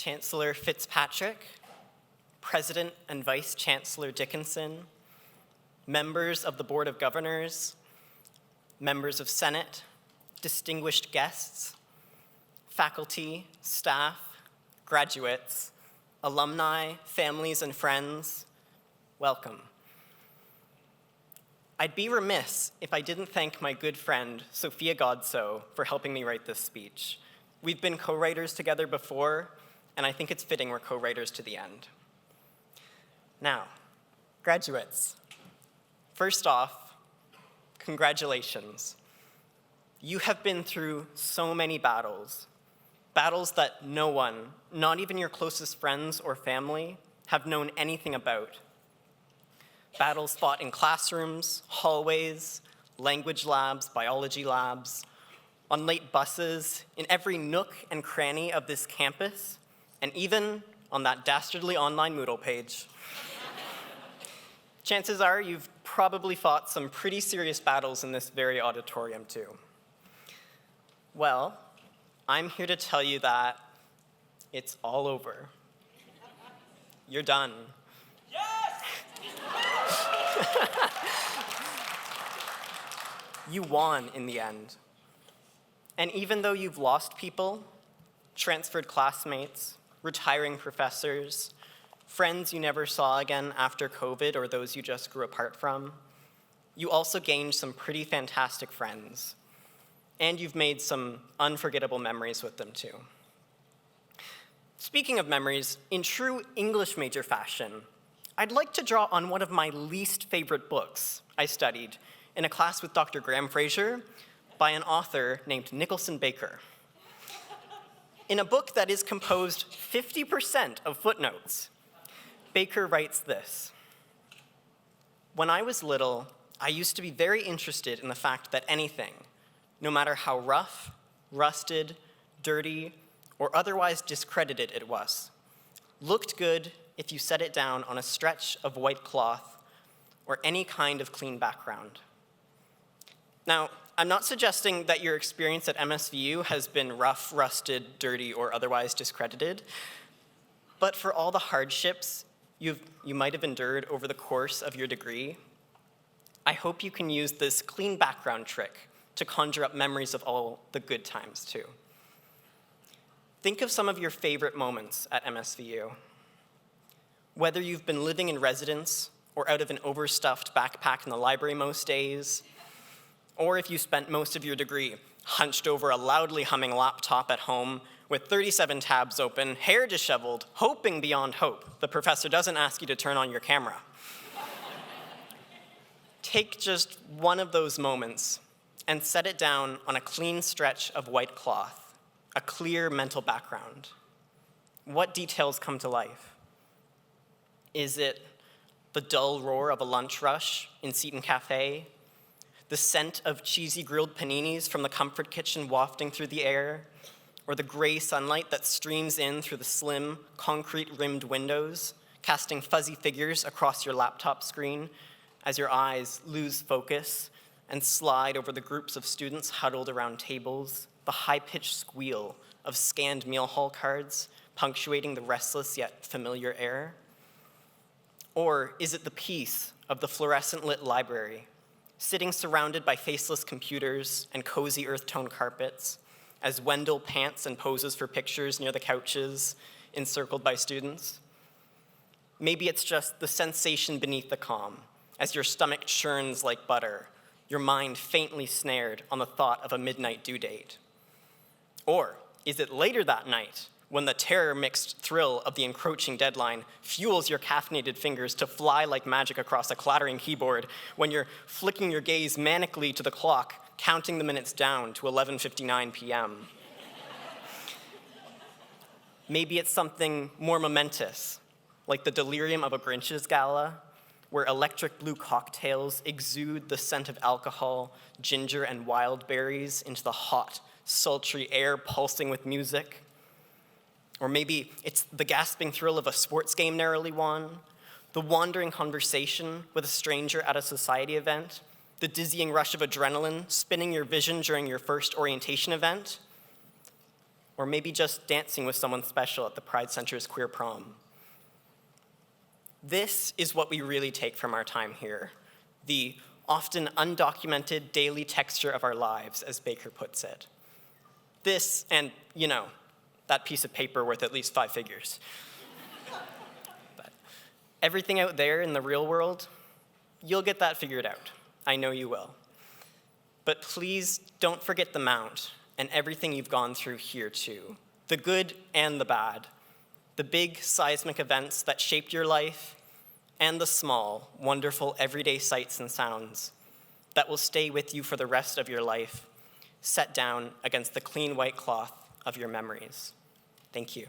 Chancellor Fitzpatrick, President and Vice Chancellor Dickinson, members of the Board of Governors, members of Senate, distinguished guests, faculty, staff, graduates, alumni, families, and friends, welcome. I'd be remiss if I didn't thank my good friend, Sophia Godso, for helping me write this speech. We've been co-writers together before, and I think it's fitting we're co-writers to the end. Now, graduates, first off, congratulations. You have been through so many battles that no one, not even your closest friends or family, have known anything about. Battles fought in classrooms, hallways, language labs, biology labs, on late buses, in every nook and cranny of this campus, and even on that dastardly online Moodle page. Chances are you've probably fought some pretty serious battles in this very auditorium too. Well, I'm here to tell you that it's all over. You're done. Yes! You won in the end. And even though you've lost people, transferred classmates, retiring professors, friends you never saw again after COVID or those you just grew apart from, you also gained some pretty fantastic friends. And you've made some unforgettable memories with them too. Speaking of memories, in true English major fashion, I'd like to draw on one of my least favorite books I studied in a class with Dr. Graham Fraser by an author named Nicholson Baker. In a book that is composed 50% of footnotes, Baker writes this: "When I was little, I used to be very interested in the fact that anything, no matter how rough, rusted, dirty, or otherwise discredited it was, looked good if you set it down on a stretch of white cloth or any kind of clean background." Now, I'm not suggesting that your experience at MSVU has been rough, rusted, dirty, or otherwise discredited, but for all the hardships you might have endured over the course of your degree, I hope you can use this clean background trick to conjure up memories of all the good times too. Think of some of your favorite moments at MSVU. Whether you've been living in residence or out of an overstuffed backpack in the library most days, or if you spent most of your degree hunched over a loudly humming laptop at home with 37 tabs open, hair disheveled, hoping beyond hope the professor doesn't ask you to turn on your camera. Take just one of those moments and set it down on a clean stretch of white cloth, a clear mental background. What details come to life? Is it the dull roar of a lunch rush in Seton Cafe? The scent of cheesy grilled paninis from the comfort kitchen wafting through the air? Or the gray sunlight that streams in through the slim, concrete-rimmed windows, casting fuzzy figures across your laptop screen as your eyes lose focus and slide over the groups of students huddled around tables, the high-pitched squeal of scanned meal hall cards punctuating the restless yet familiar air? Or is it the peace of the fluorescent-lit library, sitting surrounded by faceless computers and cozy earth-tone carpets, as Wendell pants and poses for pictures near the couches, encircled by students? Maybe it's just the sensation beneath the calm, as your stomach churns like butter, your mind faintly snared on the thought of a midnight due date. Or is it later that night, when the terror-mixed thrill of the encroaching deadline fuels your caffeinated fingers to fly like magic across a clattering keyboard, when you're flicking your gaze manically to the clock, counting the minutes down to 11:59 p.m. Maybe it's something more momentous, like the delirium of a Grinch's gala, where electric blue cocktails exude the scent of alcohol, ginger, and wild berries into the hot, sultry air pulsing with music. Or maybe it's the gasping thrill of a sports game narrowly won, the wandering conversation with a stranger at a society event, the dizzying rush of adrenaline spinning your vision during your first orientation event. or maybe just dancing with someone special at the Pride Center's queer prom. This is what we really take from our time here, the often undocumented daily texture of our lives, as Baker puts it. This and, that piece of paper worth at least 5 figures. But everything out there in the real world, you'll get that figured out. I know you will. But please don't forget the Mount and everything you've gone through here too, the good and the bad, the big seismic events that shaped your life, and the small, wonderful everyday sights and sounds that will stay with you for the rest of your life, set down against the clean white cloth of your memories. Thank you.